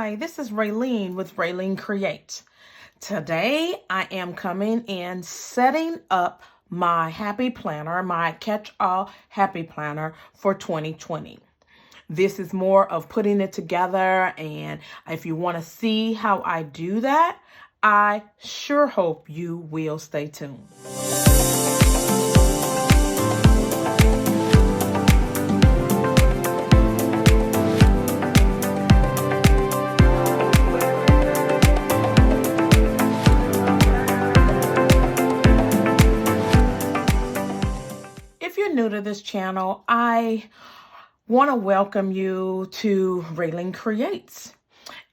Hi, this is Ralene with RaleneCreates. Today I am coming and setting up my Happy Planner, my catch-all Happy Planner for 2020. This is more of putting it together, and if you want to see how I do that, I sure hope you will stay tuned. If you're new to this channel, I want to welcome you to RaleneCreates.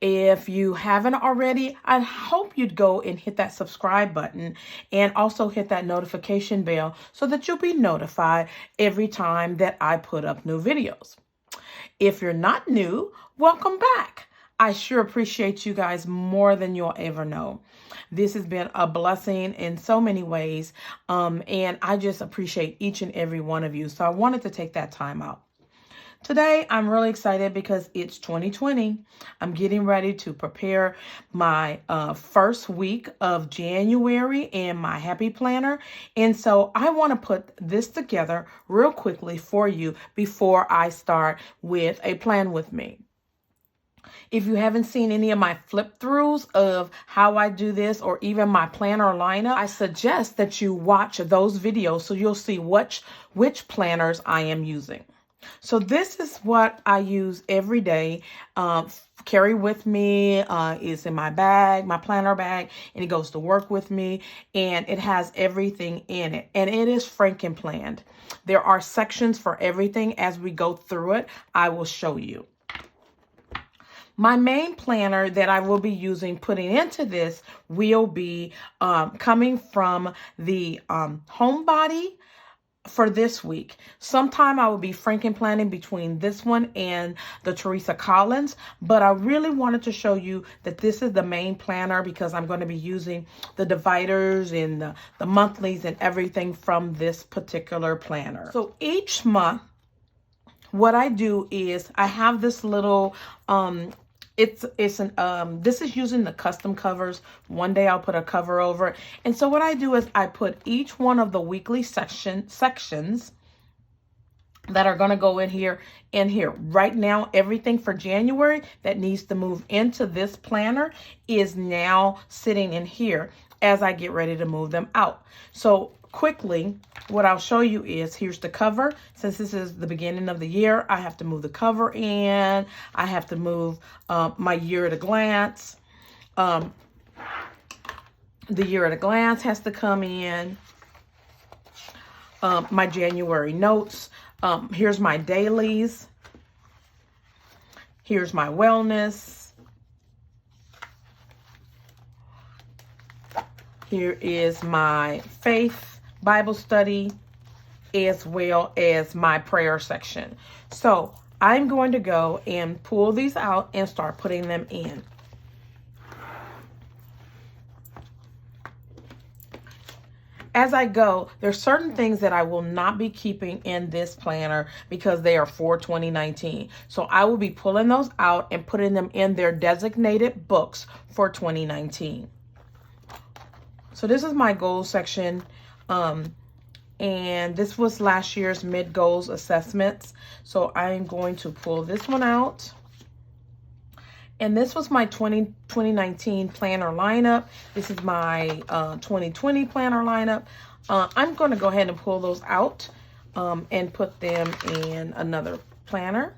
If you haven't already, I hope you'd go and hit that subscribe button and also hit that notification bell so that you'll be notified every time that I put up new videos. If you're not new, welcome back. I sure appreciate you guys more than you'll ever know. This has been a blessing in so many ways, and I just appreciate each and every one of you. So I wanted to take that time out. Today, I'm really excited because it's 2020. I'm getting ready to prepare my first week of January in my Happy Planner. And so I want to put this together real quickly for you before I start with a plan with me. If you haven't seen any of my flip throughs of how I do this or even my planner lineup, I suggest that you watch those videos so you'll see which planners I am using. So this is what I use every day, carry with me, is in my bag, my planner bag, and it goes to work with me, and it has everything in it, and it is franken planned. There are sections for everything. As we go through it, I will show you. My main planner that I will be using putting into this will be coming from the Homebody for this week. Sometime I will be franken planning between this one and the Teresa Collins, but I really wanted to show you that this is the main planner because I'm going to be using the dividers and the monthlies and everything from this particular planner. So each month, what I do is I have this little this is using the custom covers. One day I'll put a cover over it. And so what I do is I put each one of the weekly sections that are going to go in here. Right now, everything for January that needs to move into this planner is now sitting in here as I get ready to move them out. So quickly, what I'll show you is, here's the cover. Since this is the beginning of the year, I have to move the cover in. I have to move my year at a glance. The year at a glance has to come in. My January notes. Here's my dailies. Here's my wellness. Here is my faith Bible study, as well as my prayer section. So I'm going to go and pull these out and start putting them in. As I go, there's certain things that I will not be keeping in this planner because they are for 2019. So I will be pulling those out and putting them in their designated books for 2019. So this is my goals section. And this was last year's mid-goals assessments. So I'm going to pull this one out. And this was my 2019 planner lineup. This is my 2020 planner lineup. I'm going to go ahead and pull those out and put them in another planner.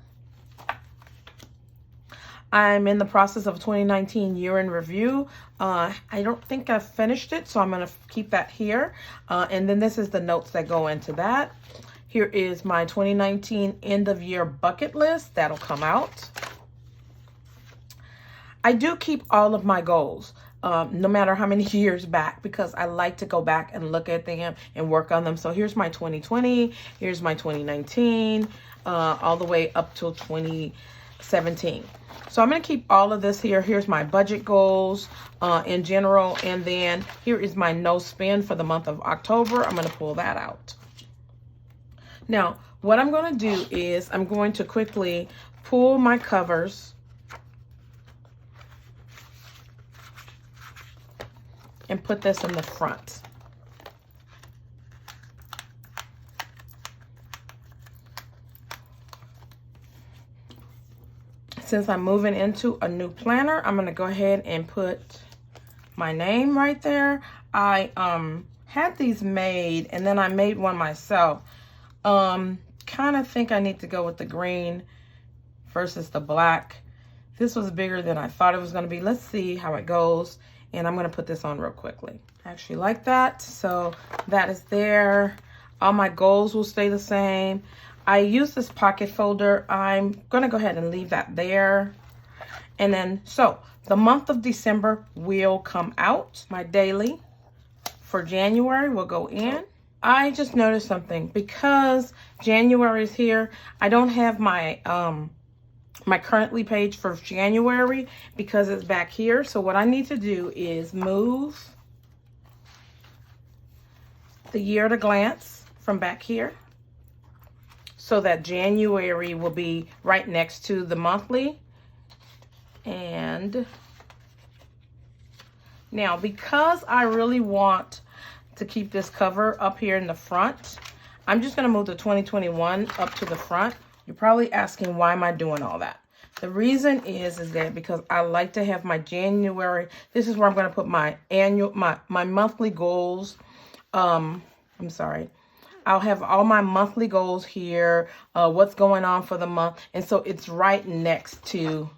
I'm in the process of 2019 year in review. I don't think I've finished it, so I'm going to keep that here. And then this is the notes that go into that. Here is my 2019 end of year bucket list. That'll come out. I do keep all of my goals, no matter how many years back, because I like to go back and look at them and work on them. So here's my 2020. Here's my 2019, all the way up till 2017. So I'm going to keep all of this here. Here's my budget goals in general. And then here is my no spend for the month of October. I'm going to pull that out. Now, what I'm going to do is I'm going to quickly pull my covers and put this in the front. Since I'm moving into a new planner, I'm going to go ahead and put my name right there. I had these made, and then I made one myself. Kind of think I need to go with the green versus the black. This was bigger than I thought it was going to be. Let's see how it goes. And I'm going to put this on real quickly. I actually like that. So that is there. All my goals will stay the same. I use this pocket folder. I'm going to go ahead and leave that there. And then, so the month of December will come out. My daily for January will go in. I just noticed something. Because January is here, I don't have my my currently page for January because it's back here. So what I need to do is move the year at a glance from back here, so that January will be right next to the monthly. And now, because I really want to keep this cover up here in the front, I'm just going to move the 2021 up to the front. You're probably asking, why am I doing all that? The reason is that because I like to have my January, this is where I'm going to put my annual, my monthly goals. I'm sorry. I'll have all my monthly goals here, what's going on for the month. And so it's right next to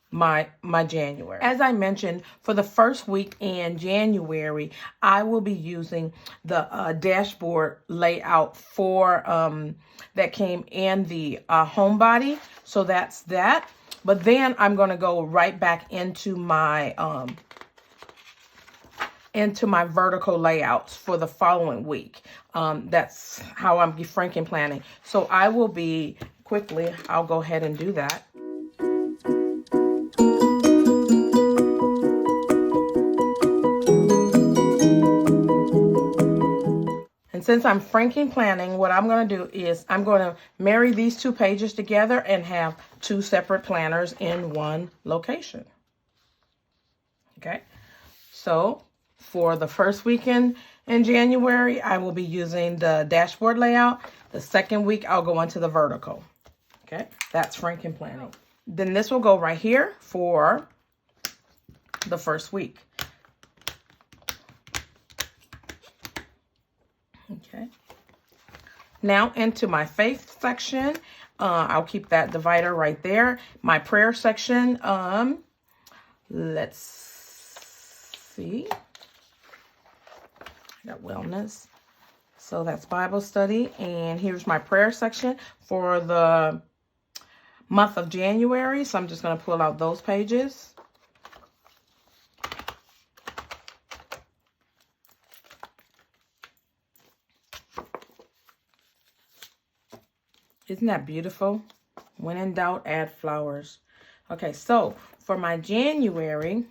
my January. As I mentioned, for the first week in January, I will be using the dashboard layout for that came in the home body. So that's that. But then I'm going to go right back into my vertical layouts for the following week. That's how I'm Franken planning. So I will be quickly, I'll go ahead and do that. And since I'm Franken planning, what I'm going to do is I'm going to marry these two pages together and have two separate planners in one location. Okay, so for the first weekend in January, I will be using the dashboard layout. The second week, I'll go into the vertical. Okay, that's Franken planning. Then this will go right here for the first week. Okay, now into my faith section. I'll keep that divider right there. My prayer section, let's see. I got wellness. So that's Bible study. And here's my prayer section for the month of January. So I'm just going to pull out those pages. Isn't that beautiful? When in doubt, add flowers. Okay, so for my January,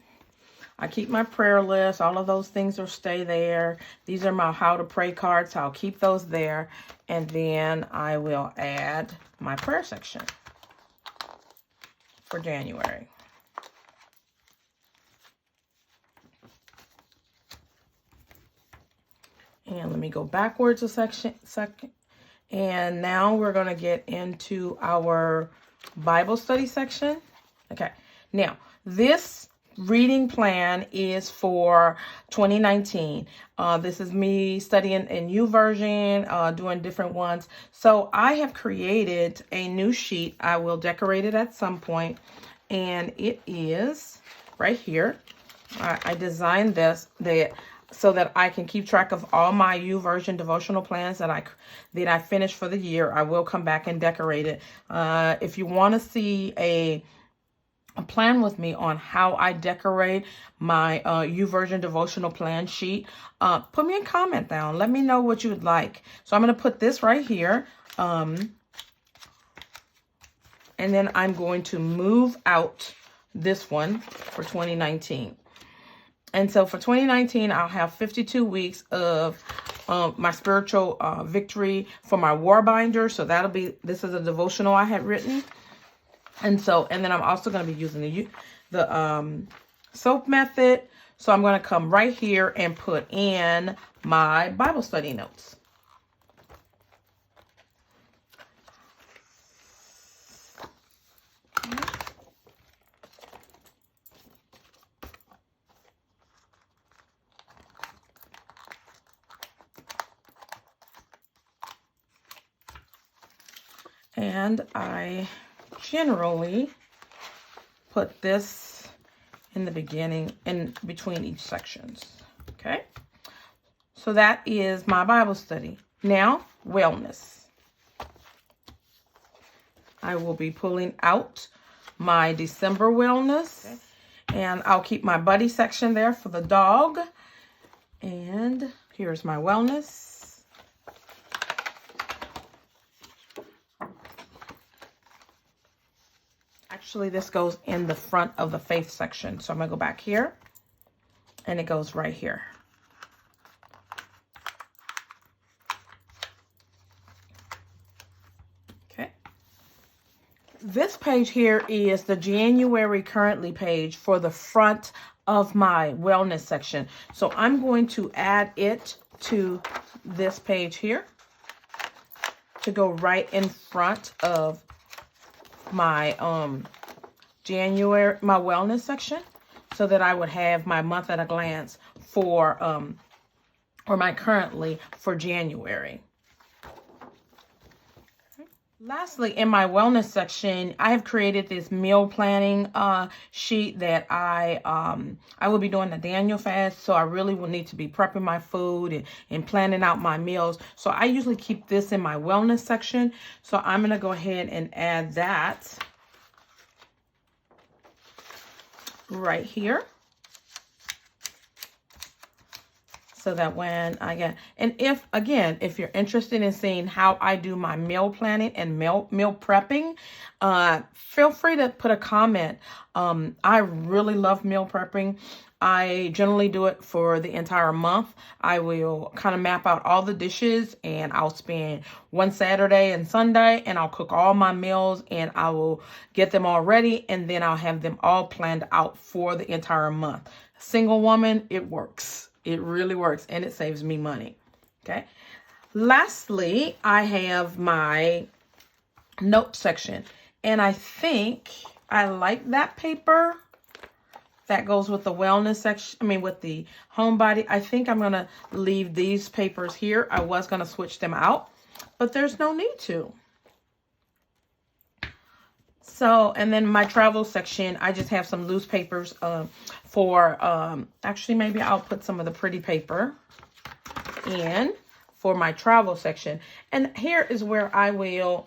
I keep my prayer list. All of those things will stay there. These are my how to pray cards. So I'll keep those there. And then I will add my prayer section for January. And let me go backwards a second. And now we're going to get into our Bible study section. Okay, now this reading plan is for 2019. This is me studying a new version, doing different ones. So I have created a new sheet. I will decorate it at some point. And it is right here. I designed this so that I can keep track of all my YouVersion devotional plans that I finished for the year. I will come back and decorate it. If you want to see a plan with me on how I decorate my YouVersion devotional plan sheet, put me a comment down. Let me know what you would like. So I'm going to put this right here. And then I'm going to move out this one for 2019. And so for 2019, I'll have 52 weeks of my spiritual victory for my war binder. So that'll be, this is a devotional I had written. And then I'm also going to be using the soap method. So I'm going to come right here and put in my Bible study notes. And I generally put this in the beginning, in between each sections. Okay. So that is my Bible study. Now, wellness. I will be pulling out my December wellness. Okay. And I'll keep my buddy section there for the dog. And here's my wellness. Actually, this goes in the front of the faith section. So I'm going to go back here. And it goes right here. Okay. This page here is the January currently page for the front of my wellness section. So I'm going to add it to this page here to go right in front of my January, my wellness section, so that I would have my month at a glance for or my currently for January. Lastly, in my wellness section, I have created this meal planning sheet that I will be doing the Daniel fast. So I really will need to be prepping my food and planning out my meals. So I usually keep this in my wellness section. So I'm going to go ahead and add that right here. So that when I get, and if you're interested in seeing how I do my meal planning and meal prepping, feel free to put a comment. I really love meal prepping. I generally do it for the entire month. I will kind of map out all the dishes, and I'll spend one Saturday and Sunday, and I'll cook all my meals, and I will get them all ready, and then I'll have them all planned out for the entire month. Single woman, it works. It really works, and it saves me money. Okay. Lastly, I have my note section, and I think I like that paper that goes with the wellness section. I mean, with the homebody. I think I'm going to leave these papers here. I was going to switch them out, but there's no need to. So, and then my travel section, I just have some loose papers for, actually, maybe I'll put some of the pretty paper in for my travel section. And here is where I will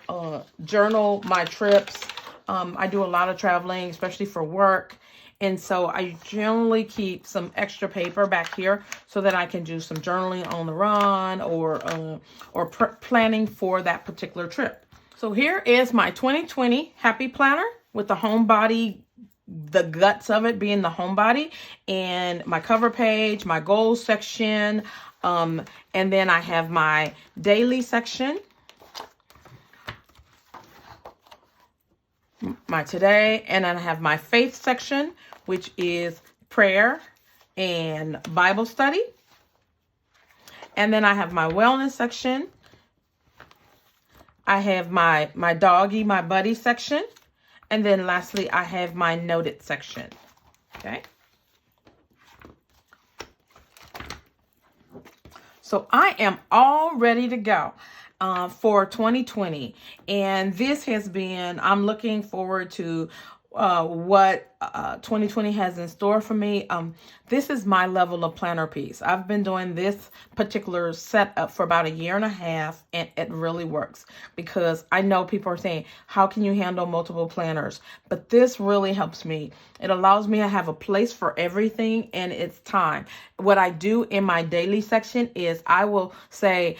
journal my trips. I do a lot of traveling, especially for work. And so I generally keep some extra paper back here so that I can do some journaling on the run or planning for that particular trip. So here is my 2020 Happy Planner with the homebody, the guts of it being the homebody, and my cover page, my goals section, and then I have my daily section, my today, and then I have my faith section, which is prayer and Bible study. And then I have my wellness section. I have my doggy, my buddy section. And then lastly, I have my noted section. Okay. So I am all ready to go for 2020. And this has been, I'm looking forward to what 2020 has in store for me. This is my level of planner piece. I've been doing this particular setup for about 1.5 years, and it really works because I know people are saying, how can you handle multiple planners? But this really helps me. It allows me to have a place for everything, and it's time. What I do in my daily section is I will say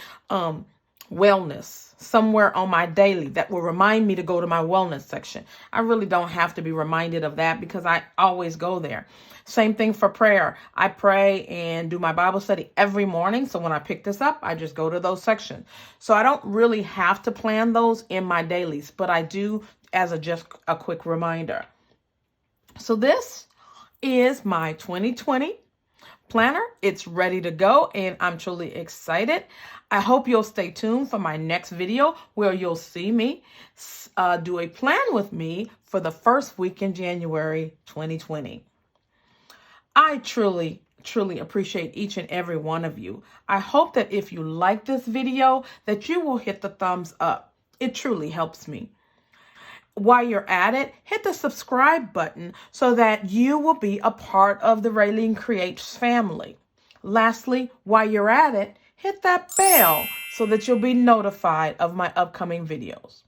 wellness somewhere on my daily that will remind me to go to my wellness section. I really don't have to be reminded of that because I always go there. Same thing for prayer. I pray and do my Bible study every morning. So when I pick this up, I just go to those sections. So I don't really have to plan those in my dailies, but I do as just a quick reminder. So this is my 2020 planner. It's ready to go and I'm truly excited. I hope you'll stay tuned for my next video where you'll see me do a plan with me for the first week in January 2020. I truly appreciate each and every one of you. I hope that if you like this video that you will hit the thumbs up. It truly helps me. While you're at it, hit the subscribe button so that you will be a part of the RaleneCreates family. Lastly, while you're at it, hit that bell so that you'll be notified of my upcoming videos.